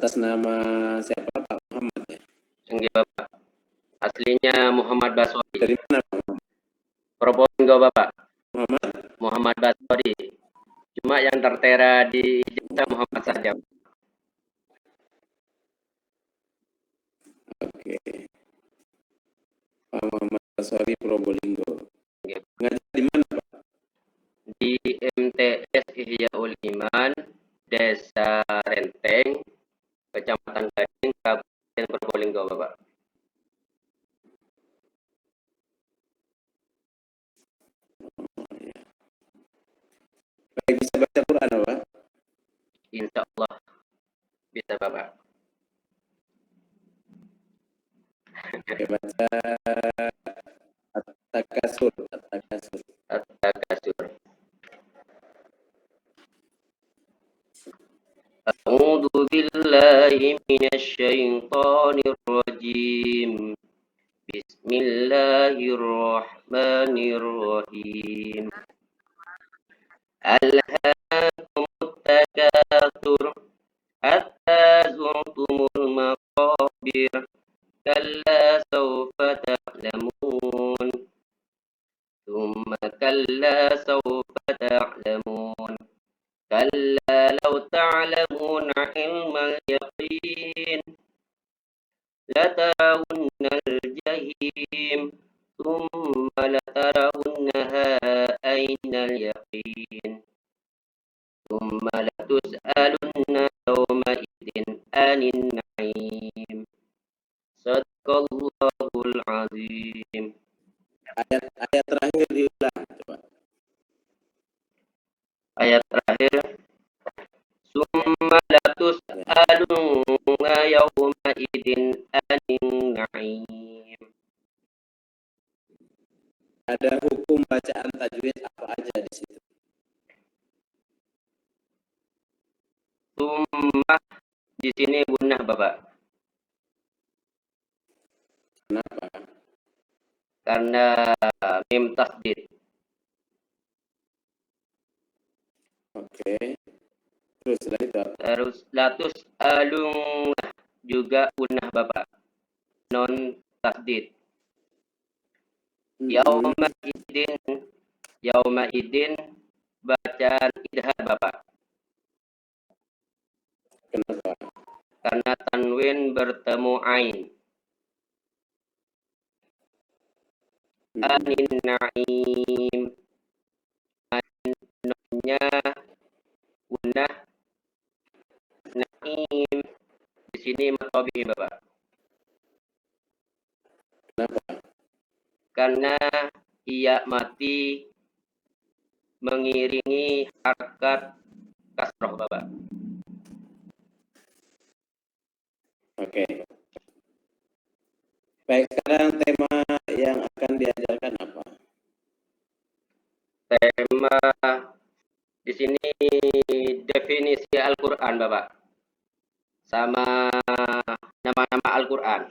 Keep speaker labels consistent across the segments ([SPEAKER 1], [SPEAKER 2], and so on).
[SPEAKER 1] Atas nama siapa, Pak Muhammad ya?
[SPEAKER 2] Enggak Bapak. Aslinya Muhammad Baswadi.
[SPEAKER 1] Dari mana Pak Muhammad?
[SPEAKER 2] Probolinggo Bapak.
[SPEAKER 1] Muhammad?
[SPEAKER 2] Muhammad Baswadi. Cuma yang tertera di ijazah Muhammad saja.
[SPEAKER 1] Oke. Pak Muhammad Baswadi Probolinggo. Ngajar di mana Pak?
[SPEAKER 2] Di MTS Ihyaul Iman, Desa Renteng, Kecamatan Gading, Kabupaten Probolinggo Bapak.
[SPEAKER 1] Baik, bisa baca Quran Pak?
[SPEAKER 2] Insya Allah bisa Bapak.
[SPEAKER 1] Oke, baca At-Takasur. At-Takasur.
[SPEAKER 2] At-Takasur. A'udzu billahi minasy syaithanir rajim. Bismillahirrahmanirrahim. Alhaakumut takatsur hatta zurtumul maqabir. Kalla sawfa ta'lamun. Thumma kalla sawfa ta'lamun. Kalla law ta'lamuna ilmal yaqin. Latarawunnal jahim. Thumma latarawunnaha aynal yaqin. Thumma latus'alunna yawma idzin anin na'im. Sadaqallahul azim.
[SPEAKER 1] Ayat terakhir diulang coba.
[SPEAKER 2] Ayat terakhir. Summa latus'alunna yawma idzin anin na'im.
[SPEAKER 1] Ada hukum bacaan tajwid apa aja di situ?
[SPEAKER 2] Summa di sini gunnah Bapak.
[SPEAKER 1] Kenapa?
[SPEAKER 2] Karena mim tasdid.
[SPEAKER 1] Oke. Terus setelah itu apa?
[SPEAKER 2] Terus latus alunna juga gunnah Bapak. Non tasdid. Yauma idin bacaan idhar Bapak.
[SPEAKER 1] Kenapa?
[SPEAKER 2] Karena tanwin bertemu ain. Anin na'im. Nonnya gunnah. Na'im di sini matobi Bapak.
[SPEAKER 1] Kenapa?
[SPEAKER 2] Karena ia mati mengiringi harakat kasroh Bapak.
[SPEAKER 1] Oke. Baik, sekarang tema yang akan diajarkan apa?
[SPEAKER 2] Tema di sini definisi Al-Qur'an Bapak. Sama nama-nama Al-Qur'an.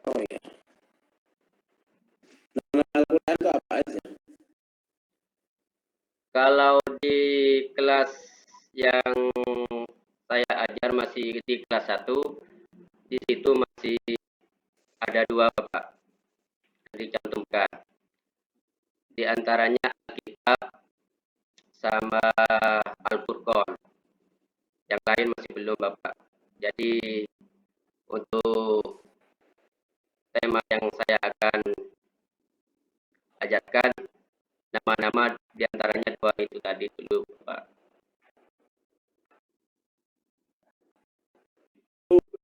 [SPEAKER 1] Oh ya. Nama Al-Quran itu apa aja?
[SPEAKER 2] Kalau di kelas yang saya ajar masih di kelas 1, di situ masih ada 2 Bapak yang dicantumkan. Di antaranya Alkitab sama Al-Furqan. Yang lain masih belum Bapak. Jadi untuk tema yang saya akan ajarkan nama-nama diantaranya 2 itu tadi dulu Pak.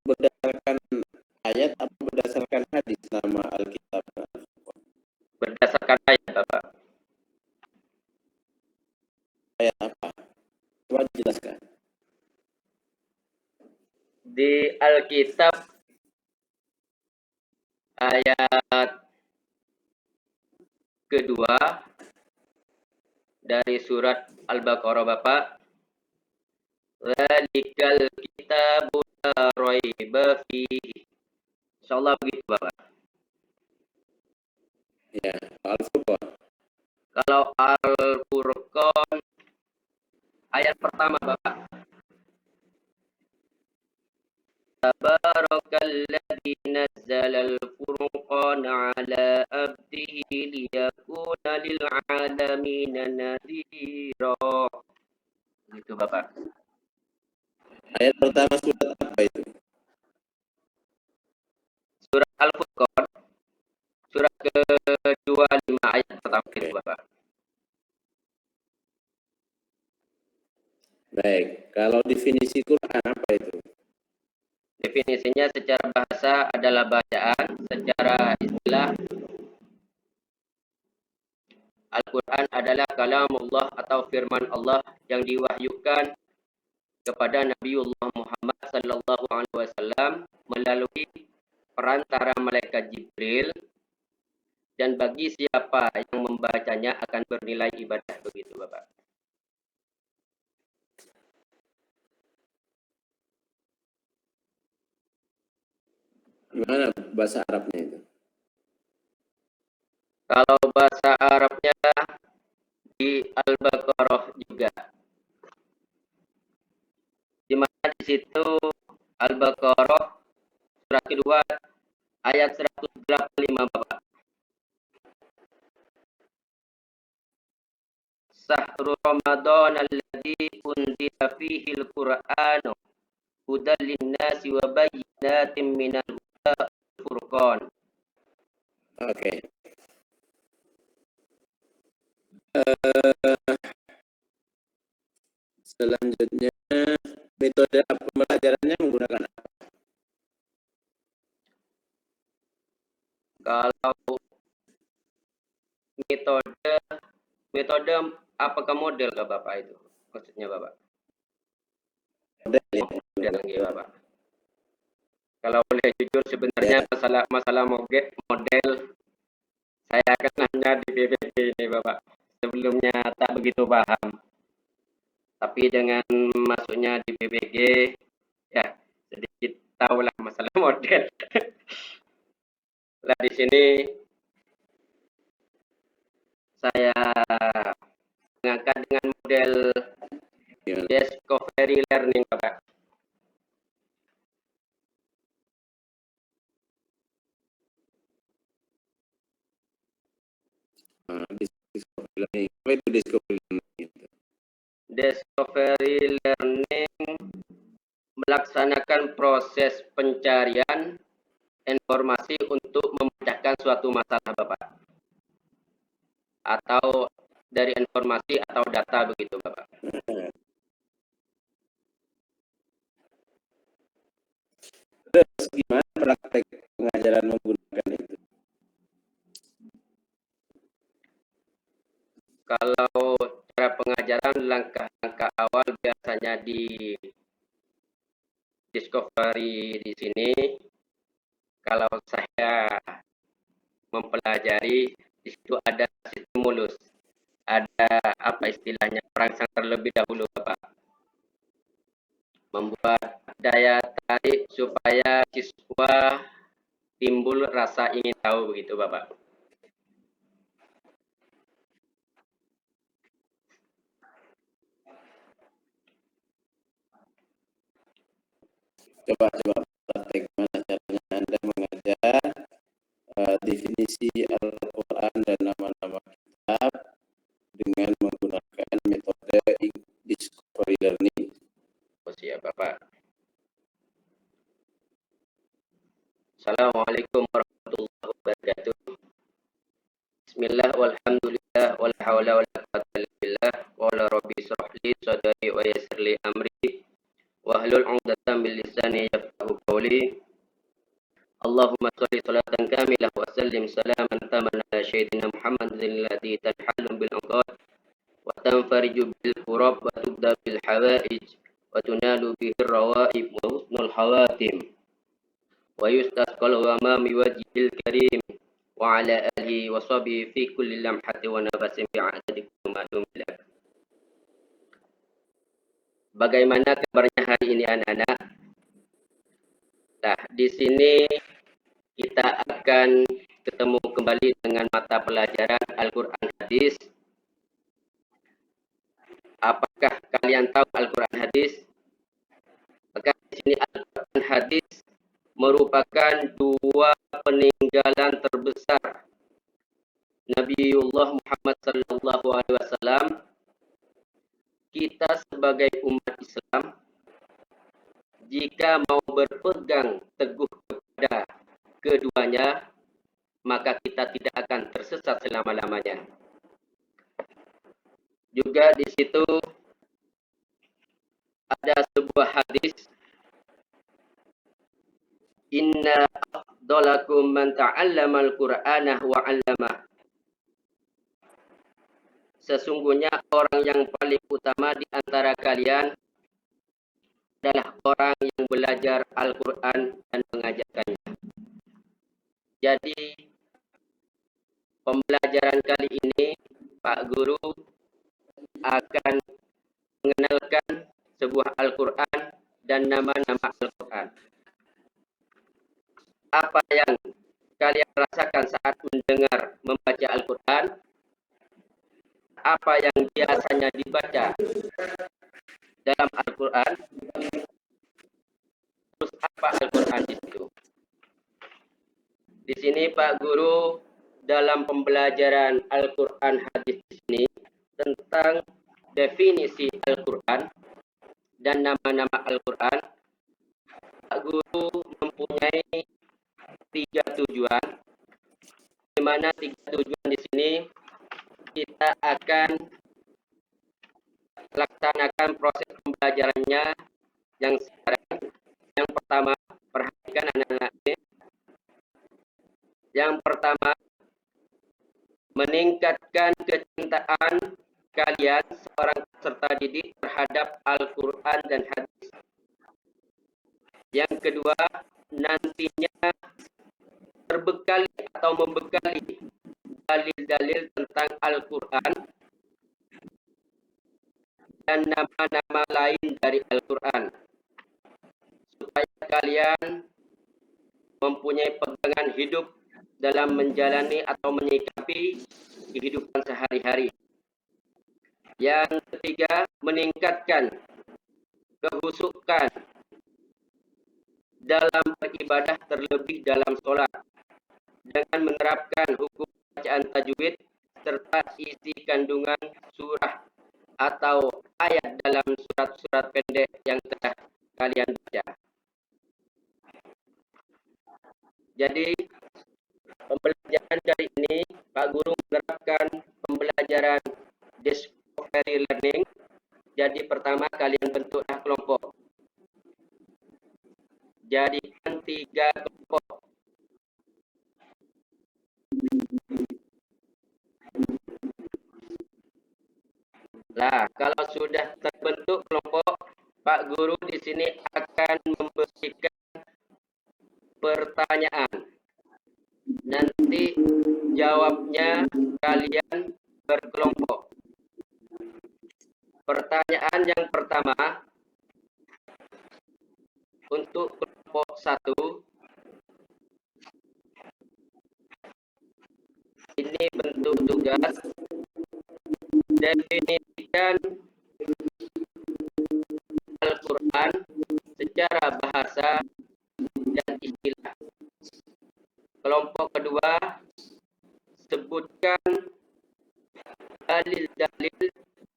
[SPEAKER 1] Berdasarkan ayat atau berdasarkan hadis nama Alkitab?
[SPEAKER 2] Berdasarkan ayat Bapak.
[SPEAKER 1] Ayat apa? Coba jelaskan.
[SPEAKER 2] Di Alkitab ayat kedua dari surat Al-Baqarah Bapak. Dzalikal kitabu la raiba fihi. Insyaallah begitu Bapak.
[SPEAKER 1] Ya, Al-Furqan.
[SPEAKER 2] Kalau Al-Furqan Ayat pertama Bapak. Tabarakalladzi nazzalal furqana ala abdihi liyakuna lil alamin nadhira. Gitu Bapak.
[SPEAKER 1] Ayat pertama surat apa itu?
[SPEAKER 2] Surat Al-Furqan, surat ke-25 ayat pertama itu Bapak.
[SPEAKER 1] Baik, kalau definisi Quran apa itu?
[SPEAKER 2] Definisinya secara bahasa adalah bacaan, secara istilah Al-Quran adalah kalamullah atau firman Allah yang diwahyukan kepada Nabiullah Muhammad sallallahu alaihi wasallam melalui perantara malaikat Jibril, dan bagi siapa yang membacanya akan bernilai ibadah, begitu Bapak.
[SPEAKER 1] Gimana bahasa Arabnya itu?
[SPEAKER 2] Kalau bahasa Arabnya di Al-Baqarah juga. Di mana di situ Al-Baqarah surat kedua ayat 185 Bapak. Syahrul Ramadan alladzi unzila fihi al-Qur'anu hudan lin-nasi wa bayyinatin minal huda wal furqan.
[SPEAKER 1] Oke. Selanjutnya metode pembelajarannya menggunakan apa?
[SPEAKER 2] Kalau metode apakah model ke Bapak itu? Maksudnya Bapak? Model nggih Bapak. Kalau boleh jujur sebenarnya masalah model saya akan hanya di BPG ini Bapak. Sebelumnya tak begitu paham. Tapi dengan masuknya di BPG ya sedikit tahulah masalah model. Lah di sini saya mengangkat dengan model discovery learning Bapak.
[SPEAKER 1] Discovery learning. Apa itu discovery learning?
[SPEAKER 2] Discovery learning melaksanakan proses pencarian informasi untuk memecahkan suatu masalah Bapak. Atau dari informasi atau data begitu Bapak.
[SPEAKER 1] Terus gimana praktek pengajaran menggunakan itu?
[SPEAKER 2] Kalau cara pengajaran langkah-langkah awal biasanya di discovery di sini, kalau saya mempelajari di situ ada stimulus, ada apa istilahnya perangsang terlebih dahulu Bapak, membuat daya tarik supaya siswa timbul rasa ingin tahu begitu Bapak.
[SPEAKER 1] Coba praktek mana caranya Anda mengajar definisi Al-Quran dan nama-nama kitab dengan menggunakan metode discovery learning.
[SPEAKER 2] Oh, siap Bapak. Assalamualaikum warahmatullahi wabarakatuh. Bismillah walhamdulillah wala haula wala quwwata illa billah wa la rabbi shrah li sadri wa yassir li amri wahlul 'uqdatam min lisani yafqahu qawli. Allahumma shalli salatan kamilah wa sallim salaman taman ala sayyidina Muhammadin alladhi tanhalu bil 'uqad wa tanfariju bil kurab wa tubda bil hawaij wa tunalu bihi rawaib wa husnul hawatim wa yustasqal ghamami wajhil karim wa ala alihi wa sahbihi fi kulli lamhati wa nafasin bi'adadi ma'lum billah. Bagaimana kabarnya hari ini anak-anak? Nah, di sini kita akan ketemu kembali dengan mata pelajaran Al-Quran Hadis. Apakah kalian tahu Al-Quran hadis, maka di sini Al-Quran hadis merupakan dua peninggalan terbesar Nabiullah Muhammad sallallahu alaihi wasallam. Kita sebagai umat Islam, jika mau berpegang teguh kepada keduanya, maka kita tidak akan tersesat selama-lamanya. Juga di situ ada sebuah hadis, inna afdalakum man ta'allama al-Qur'ana wa 'allamah. Sesungguhnya orang yang paling utama di antara kalian adalah orang yang belajar Al-Quran dan mengajarkannya. Jadi, pembelajaran kali ini, Pak Guru akan mengenalkan sebuah Al-Quran dan nama-nama Al-Quran. Apa yang kalian rasakan saat mendengar membaca Al-Quran? Apa yang biasanya dibaca dalam Al-Quran? Terus apa Al-Quran itu? Di sini Pak Guru dalam pembelajaran Al-Quran hadis di sini tentang definisi Al-Quran dan nama-nama Al-Quran, Pak Guru mempunyai 3 tujuan. Di mana 3 tujuan di sini kita akan laksanakan proses pembelajarannya yang sekarang. Yang pertama, perhatikan anak-anak. Yang pertama, meningkatkan kecintaan kalian seorang peserta didik terhadap Al-Quran dan hadis. Yang kedua, nantinya terbekali atau membekali dalil-dalil tentang Al-Quran dan nama-nama lain dari Al-Quran, supaya kalian mempunyai pegangan hidup dalam menjalani atau menyikapi kehidupan sehari-hari. Yang ketiga, meningkatkan kehusukan dalam beribadah, terlebih dalam sholat, dengan menerapkan hukum bacaan tajwid serta isi kandungan surah atau ayat dalam surat-surat pendek yang telah kalian baca. Jadi pembelajaran kali ini Pak Guru menerapkan pembelajaran discovery learning. Jadi pertama, kalian bentuklah kelompok. Jadikan 3 kelompok. Nah, kalau sudah terbentuk kelompok, Pak Guru di sini akan memberikan pertanyaan. Nanti jawabnya kalian berkelompok. Pertanyaan yang pertama untuk kelompok 1. Ini bentuk tugas. Definisikan Al-Quran secara bahasa dan istilah. Kelompok kedua, sebutkan dalil-dalil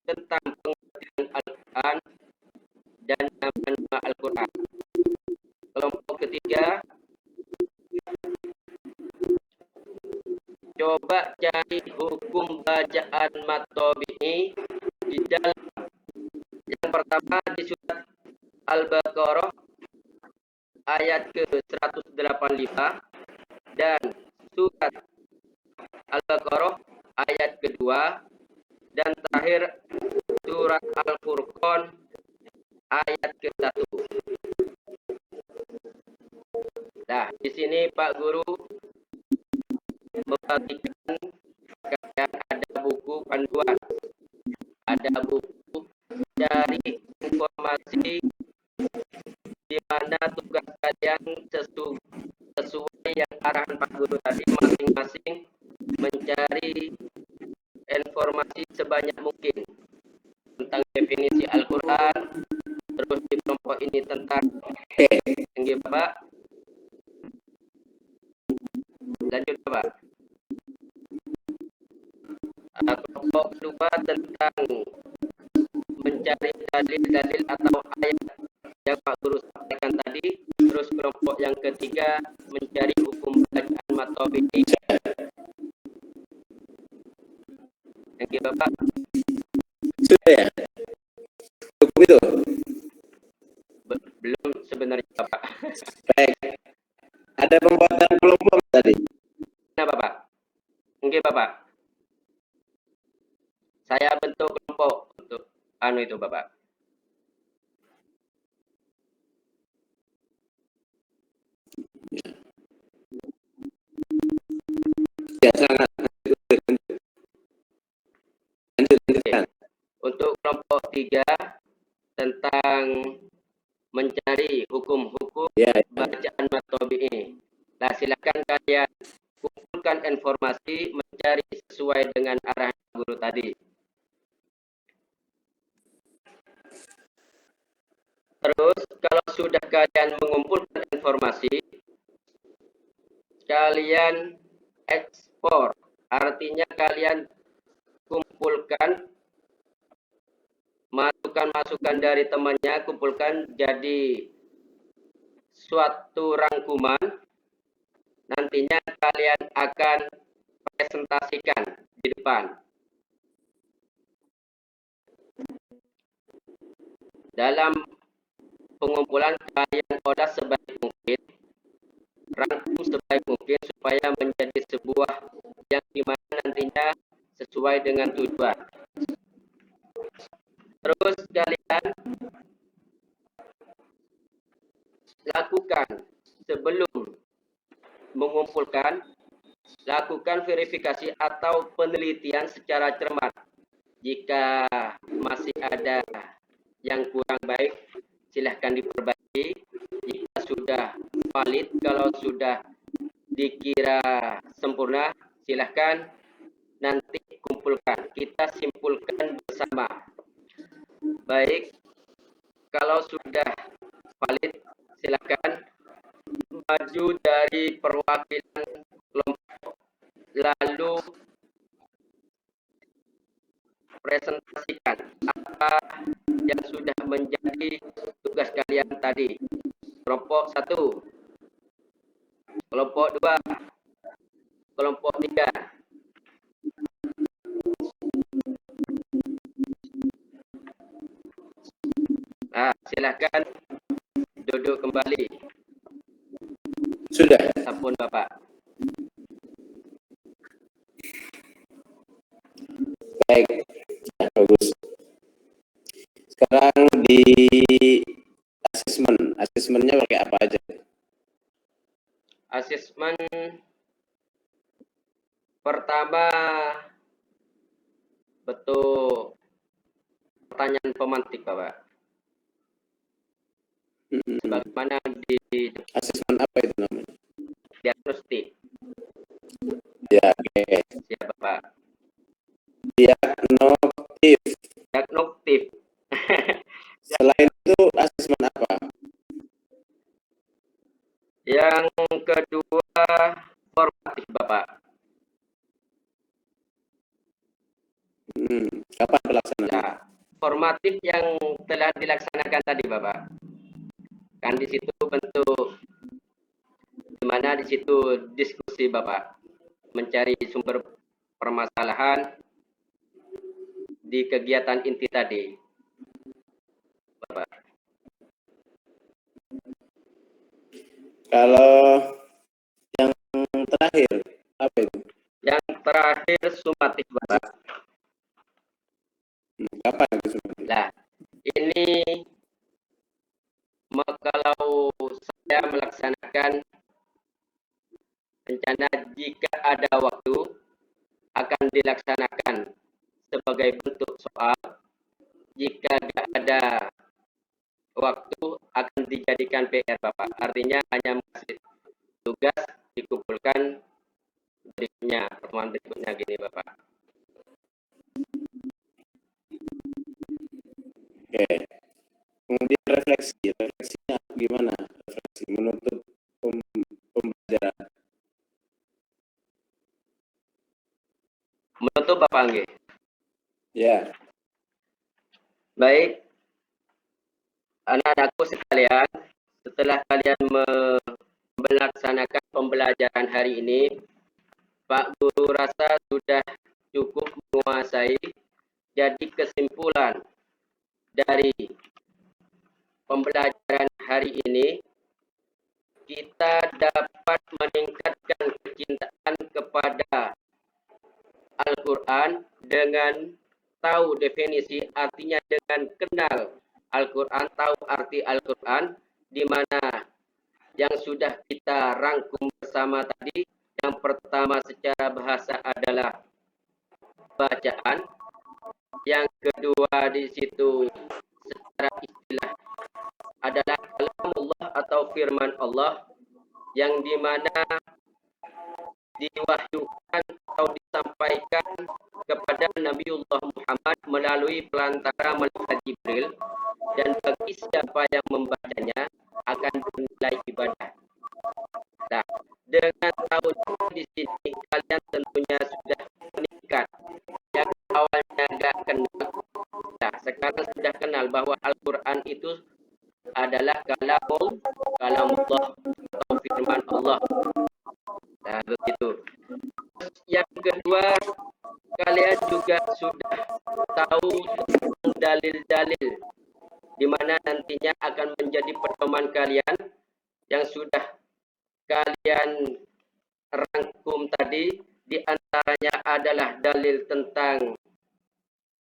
[SPEAKER 2] tentang pengertian Al-Quran dan nama-nama Al-Quran. Kelompok ketiga, coba cari hukum bacaan matobi'i di dalam. Yang pertama di surat Al-Baqarah ayat ke-185 dan surat Al-Baqarah ayat kedua, dan terakhir surat Al-Furqan ayat ke-1. Nah, di sini Pak Guru membagikan kalian ada buku panduan, ada buku dari informasi di mana tugas kalian sesuai yang arahan Pak Guru tadi, masing-masing mencari informasi sebanyak mungkin tentang definisi Al-Quran sebentar. Nggih Bapak. Lanjut Bapak. Kelompok kedua tentang mencari dalil-dalil atau ayat yang Pak Guru sampaikan tadi. Terus kelompok yang ketiga mencari hukum bacaan matobi. Nggih Bapak.
[SPEAKER 1] Sudah ya? Cukup itu?
[SPEAKER 2] Belum sebenarnya Bapak.
[SPEAKER 1] Baik. Ada pembuatan kelompok tadi?
[SPEAKER 2] Nah Bapak. Nggih Bapak. Saya bentuk kelompok untuk itu Bapak.
[SPEAKER 1] Ya, sangat. Lanjutkan.
[SPEAKER 2] Untuk kelompok 3 tentang mencari hukum-hukum bacaan matobi. Nah, silakan kalian kumpulkan informasi mencari sesuai dengan arahan guru tadi. Terus kalau sudah kalian mengumpulkan informasi, kalian ekspor. Artinya kalian kumpulkan masukan-masukan dari temannya, kumpulkan jadi suatu rangkuman. Nantinya kalian akan presentasikan di depan. Dalam pengumpulan kalian olah sebaik mungkin, rangkum sebaik mungkin supaya menjadi sebuah yang dimana nantinya sesuai dengan tujuan. Terus kalian lakukan sebelum mengumpulkan, lakukan verifikasi atau penelitian secara cermat. Jika masih ada yang kurang baik, silahkan diperbaiki. Jika sudah valid, kalau sudah dikira sempurna, silahkan nanti kumpulkan. Kita simpulkan bersama. Baik, kalau sudah valid, silahkan maju dari perwakilan kelompok, lalu presentasikan apa yang sudah menjadi tugas kalian tadi. Kelompok 1, kelompok 2, kelompok 3. Nah, silakan duduk kembali.
[SPEAKER 1] Sudah.
[SPEAKER 2] Sampun Bapak.
[SPEAKER 1] Baik. Ya, bagus. Sekarang di asesmen. Asesmennya pakai apa aja?
[SPEAKER 2] Asesmen pertama betul pertanyaan pemantik Bapak. Sebagaimana di
[SPEAKER 1] asesmen apa itu namanya?
[SPEAKER 2] diagnostik.
[SPEAKER 1] Ya, oke.
[SPEAKER 2] Siap Bapak.
[SPEAKER 1] Diagnostik.
[SPEAKER 2] Diagnostik.
[SPEAKER 1] Selain itu asesmen apa?
[SPEAKER 2] Yang kedua formatif Bapak.
[SPEAKER 1] Kapan pelaksanaan?
[SPEAKER 2] Nah, formatif yang telah dilaksanakan tadi Bapak. Kan di situ bentuk dimana di situ diskusi Bapak, mencari sumber permasalahan di kegiatan inti tadi Bapak.
[SPEAKER 1] Kalau yang terakhir apa itu?
[SPEAKER 2] Yang terakhir sumatif Bapak.
[SPEAKER 1] Kapan itu sumatif?
[SPEAKER 2] Nah, ini kalau saya melaksanakan rencana jika ada waktu akan dilaksanakan sebagai bentuk soal. Jika tidak ada waktu akan dijadikan PR Bapak. Artinya hanya mengasih tugas dikumpulkan berikutnya, pertemuan berikutnya gini Bapak.
[SPEAKER 1] Oke. Kemudian refleksinya gimana refleksi menutup pembelajaran?
[SPEAKER 2] Menutup Bapak Angge.
[SPEAKER 1] Ya.
[SPEAKER 2] Baik, anak-anakku sekalian, setelah kalian melaksanakan pembelajaran hari ini, Pak Guru rasa sudah cukup menguasai. Jadi kesimpulan dari pembelajaran hari ini, kita dapat meningkatkan kecintaan kepada Al-Quran dengan tahu definisi, artinya dengan kenal Al-Quran, tahu arti Al-Quran, di mana yang sudah kita rangkum bersama tadi. Yang pertama secara bahasa adalah bacaan, yang kedua di situ secara istilah adalah kalamullah atau firman Allah, yang dimana diwahyukan atau disampaikan kepada Nabiullah Muhammad melalui pelantara malaikat Jibril, dan bagi siapa yang membacanya akan bernilai ibadah. Nah, dengan tahu di sini kalian tentunya sudah meningkat. Yang awalnya agak kenal, nah sekarang sudah kenal bahwa Al-Quran itu adalah kalamullah atau firman Allah. Nah, begitu. Yang kedua, kalian juga sudah tahu tentang dalil-dalil di mana nantinya akan menjadi pedoman kalian yang sudah kalian rangkum tadi. Di antaranya adalah dalil tentang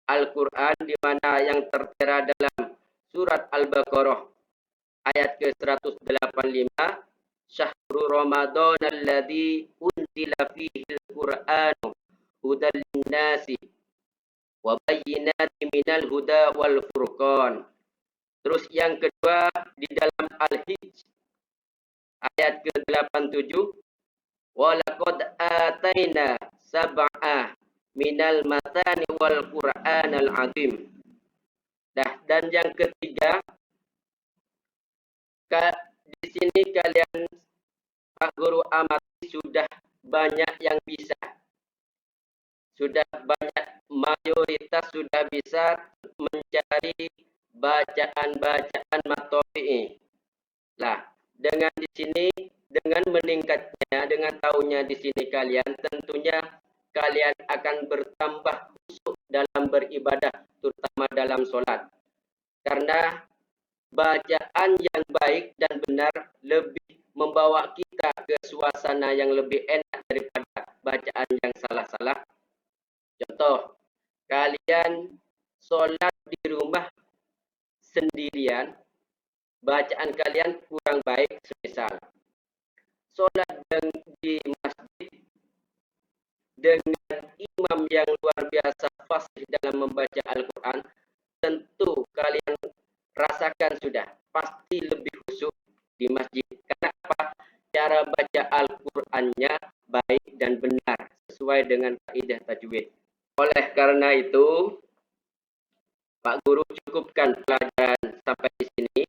[SPEAKER 2] Al-Quran, di mana yang tertera dalam surat Al-Baqarah ayat ke-185, Syahrul Ramadan alladzi unzila fihi al-Qur'anu hudal linnasi wa bayyinatin minal huda wal furqan. Terus yang kedua di dalam Al-Hijr ayat ke-87, wa laqad ataina sab'a minal matani wal Qur'anal azim. Dan yang ketiga, di sini kalian Pak Guru amati sudah banyak yang bisa. Sudah banyak, mayoritas sudah bisa mencari bacaan-bacaan matoi. Lah, dengan di sini, dengan meningkatnya, dengan tahunya di sini kalian, tentunya kalian akan bertambah khusyuk dalam beribadah, terutama dalam sholat. Karena bacaan yang baik dan benar lebih membawa kita ke suasana yang lebih enak daripada bacaan yang salah-salah. Contoh, kalian sholat di rumah sendirian, bacaan kalian kurang baik, semisal sholat di masjid dengan imam yang luar biasa fasih dalam membaca Al-Quran, tentu kalian rasakan sudah pasti lebih khusyuk di masjid. Karena apa? Cara baca Al-Qur'annya baik dan benar sesuai dengan kaidah tajwid. Oleh karena itu, Pak Guru cukupkan pelajaran sampai di sini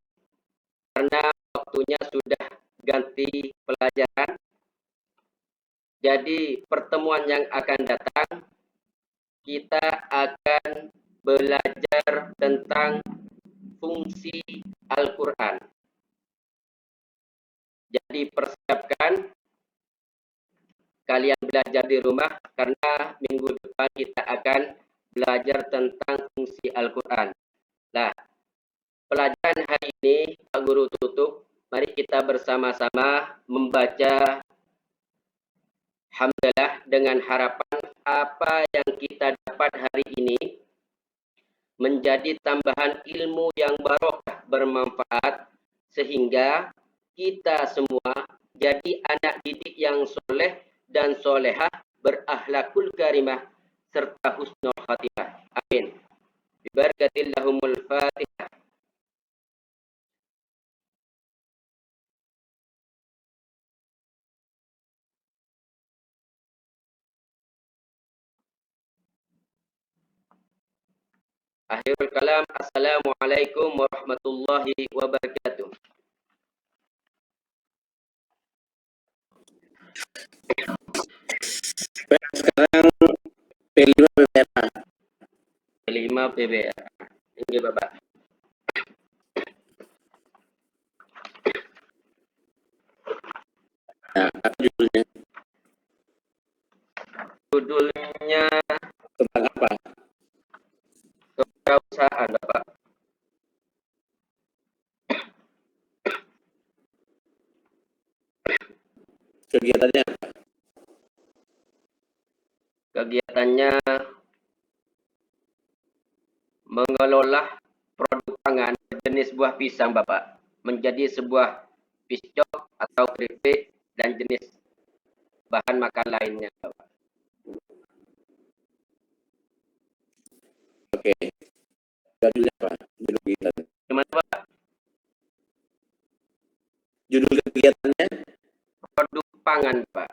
[SPEAKER 2] karena waktunya sudah ganti pelajaran. Jadi pertemuan yang akan datang kita akan belajar tentang fungsi Al-Quran. Jadi persiapkan kalian belajar di rumah karena minggu depan kita akan belajar tentang fungsi Al-Quran. Nah, pelajaran hari ini Pak Guru tutup. Mari kita bersama-sama membaca Hamdalah dengan harapan apa yang kita dapat hari ini menjadi tambahan ilmu yang barokah, bermanfaat, sehingga kita semua jadi anak didik yang soleh dan solehah, berakhlakul karimah, serta husnul khatimah. Amin. Bibarakatillahumul Fatihah. Akhirul kalam. Assalamualaikum warahmatullahi wabarakatuh.
[SPEAKER 1] Sekarang P5 PPRA.
[SPEAKER 2] P5 PBR. Ini Bapak.
[SPEAKER 1] Nah, apa judulnya?
[SPEAKER 2] Judulnya
[SPEAKER 1] Tentang apa?
[SPEAKER 2] kewirausahaan Bapak.
[SPEAKER 1] Kegiatannya apa?
[SPEAKER 2] Kegiatannya mengelola produk pangan jenis buah pisang Bapak menjadi sebuah piscok atau keripik dan jenis bahan makan lainnya Bapak.
[SPEAKER 1] Oke. Judulnya apa? Judul kegiatan.
[SPEAKER 2] Gimana Bapak?
[SPEAKER 1] Judul kegiatannya?
[SPEAKER 2] Produk pangan Pak.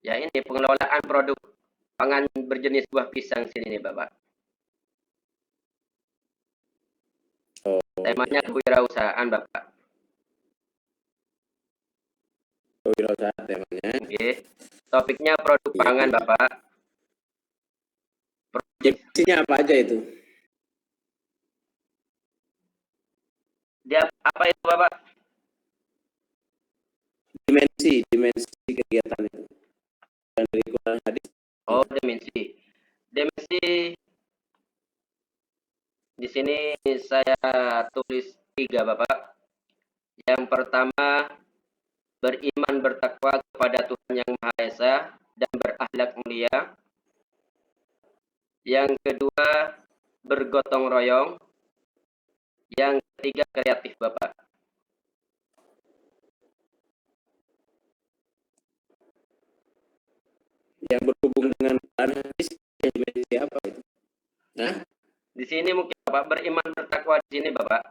[SPEAKER 2] Ya ini pengelolaan produk pangan berjenis buah pisang sini nih Bapak.
[SPEAKER 1] Oh,
[SPEAKER 2] Temanya
[SPEAKER 1] iya.
[SPEAKER 2] kewirausahaan Bapak.
[SPEAKER 1] Kewirausahaan temanya.
[SPEAKER 2] Oke. Topiknya produk
[SPEAKER 1] Iya.
[SPEAKER 2] pangan Bapak.
[SPEAKER 1] Definisinya apa aja itu?
[SPEAKER 2] Dia apa itu Bapak?
[SPEAKER 1] Dimensi kegiatan itu. Dan dari Quran hadis.
[SPEAKER 2] Oh, dimensi. Dimensi di sini saya tulis 3 Bapak. Yang pertama, beriman bertakwa kepada Tuhan Yang Maha Esa dan berakhlak mulia. Yang kedua, bergotong royong. Yang ketiga, kreatif Bapak.
[SPEAKER 1] Yang berhubung dengan Quran hadis, dimensi apa itu? Nah,
[SPEAKER 2] Di sini mungkin Bapak beriman bertakwa di sini Bapak.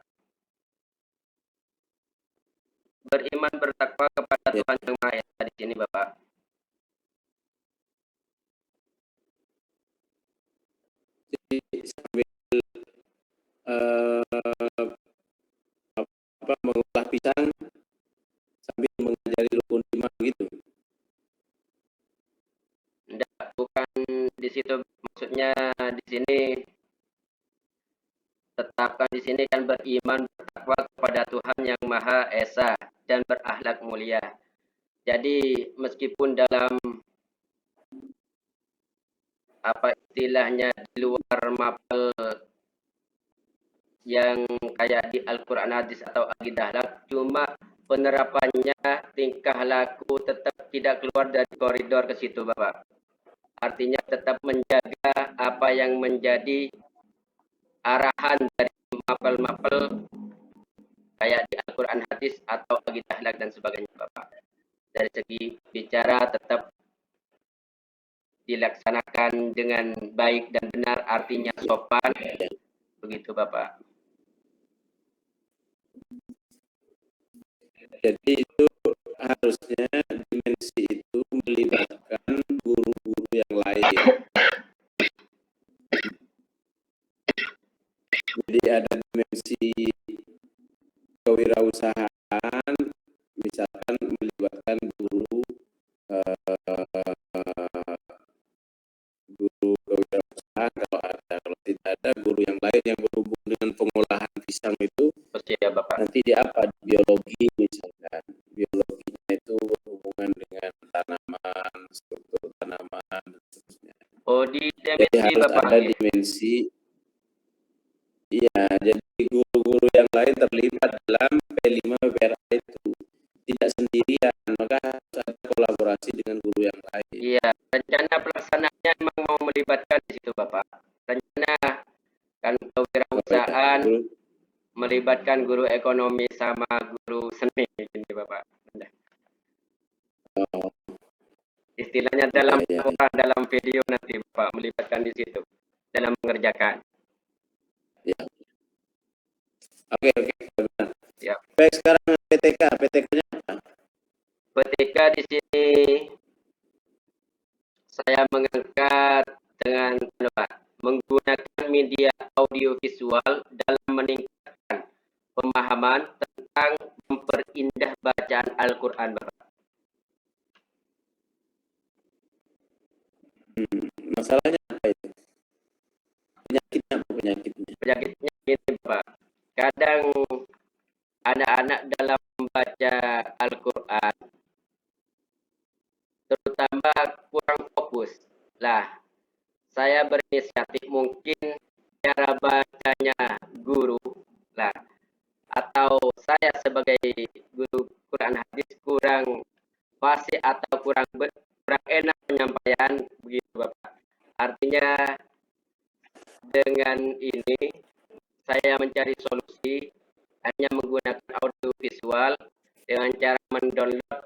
[SPEAKER 2] Beriman bertakwa kepada
[SPEAKER 1] ya.
[SPEAKER 2] Tuhan Yang Maha Esa di sini Bapak.
[SPEAKER 1] Jadi sambil mengolah pisang sambil mengajari rukun iman gitu.
[SPEAKER 2] Enggak, bukan di situ maksudnya. Di sini tetapkan di sini kan beriman bertakwa kepada Tuhan Yang Maha Esa dan berakhlak mulia. Jadi meskipun dalam apa istilahnya di luar mapel yang kayak di Al-Quran hadis atau Al-Dahlak, cuma penerapannya tingkah laku tetap tidak keluar dari koridor ke situ Bapak. Artinya tetap menjaga apa yang menjadi arahan dari mapel-mapel kayak di Al-Quran hadis atau Al-Dahlak dan sebagainya Bapak. Dari segi bicara tetap dilaksanakan dengan baik dan benar, artinya sopan, begitu Bapak.
[SPEAKER 1] Jadi itu harusnya dimensi itu melibatkan guru-guru yang lain. Jadi ada dimensi kewirausahaan, misalkan melibatkan guru kewirausahaan kalau ada, kalau tidak ada guru yang lain yang berhubung dengan pengolahan pisang itu.
[SPEAKER 2] Ya Bapak.
[SPEAKER 1] Nanti di apa? Di biologi misalkan. Biologinya itu berhubungan dengan tanaman, struktur tanaman, dan seterusnya.
[SPEAKER 2] Oh, di
[SPEAKER 1] Jadi
[SPEAKER 2] dimensi
[SPEAKER 1] harus
[SPEAKER 2] Bapak.
[SPEAKER 1] ada dimensi. Iya, jadi guru-guru yang lain terlibat dalam P5 PPRA itu. Tidak sendirian, maka harus ada kolaborasi dengan guru yang lain.
[SPEAKER 2] Iya, rencana pelaksanaannya memang mau melibatkan di situ Bapak. Rencana kan kewirausahaan melibatkan guru ekonomi sama guru seni ini Bapak.
[SPEAKER 1] Oh,
[SPEAKER 2] istilahnya dalam
[SPEAKER 1] ya.
[SPEAKER 2] dalam video nanti Bapak melibatkan di situ dalam mengerjakan.
[SPEAKER 1] Ya. Oke.
[SPEAKER 2] Ya.
[SPEAKER 1] Baik, sekarang PTK-nya apa?
[SPEAKER 2] PTK di sini saya mengangkat dengan menggunakan media audiovisual dalam meningkatkan pemahaman pemahaman tentang memperindah bacaan Al-Quran, Bapak?
[SPEAKER 1] Masalahnya apa itu? Penyakitnya apa penyakitnya?
[SPEAKER 2] Penyakitnya gini, Bapak. Kadang anak-anak dalam membaca Al-Quran terutama kurang fokus. Lah, saya berinisiatif mungkin cara bacanya guru lah, atau saya sebagai guru Quran hadis kurang fasih atau kurang enak penyampaian begitu, Bapak. Artinya dengan ini saya mencari solusi hanya menggunakan audio visual dengan cara mendownload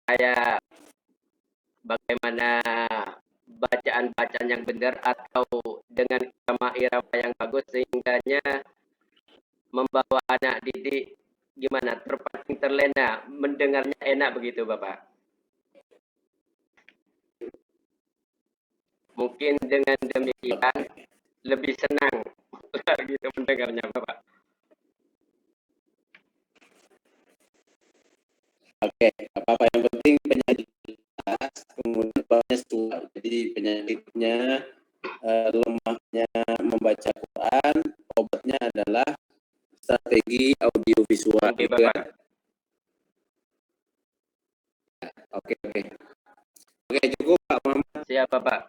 [SPEAKER 2] kayak bagaimana bacaan-bacaan yang benar atau dengan irama-irama yang bagus sehingganya membawa anak didik gimana terpancing terlena mendengarnya enak begitu, Bapak. Mungkin dengan demikian lebih senang gitu mendengarnya, Bapak.
[SPEAKER 1] Oke, apa-apa yang penting penyakit kemudian bawahnya tua. Jadi penyakitnya lemahnya membaca Quran, obatnya adalah strategi audiovisual.
[SPEAKER 2] Oke, Bapak.
[SPEAKER 1] Oke. Oke, cukup Pak Muhammad.
[SPEAKER 2] Siap, Bapak.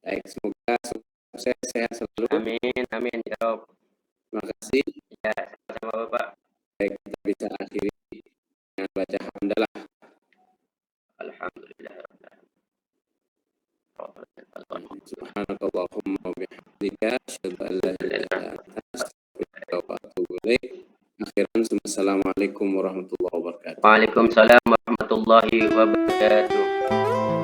[SPEAKER 1] Baik, semoga sukses, sehat selalu.
[SPEAKER 2] Amin, ya Rob.
[SPEAKER 1] Terima kasih.
[SPEAKER 2] Ya, sama-sama, Bapak.
[SPEAKER 1] Baik, kita bisa akhiri dengan baca hamdalah.
[SPEAKER 2] Alhamdulillah.
[SPEAKER 1] Subhanakallahumma wa bihamdika asyhadu an la ilaha illa anta astaghfiruka wa atubu ilaik. Akhiran, assalamualaikum warahmatullahi wabarakatuh.
[SPEAKER 2] Waalaikumsalam warahmatullahi wabarakatuh.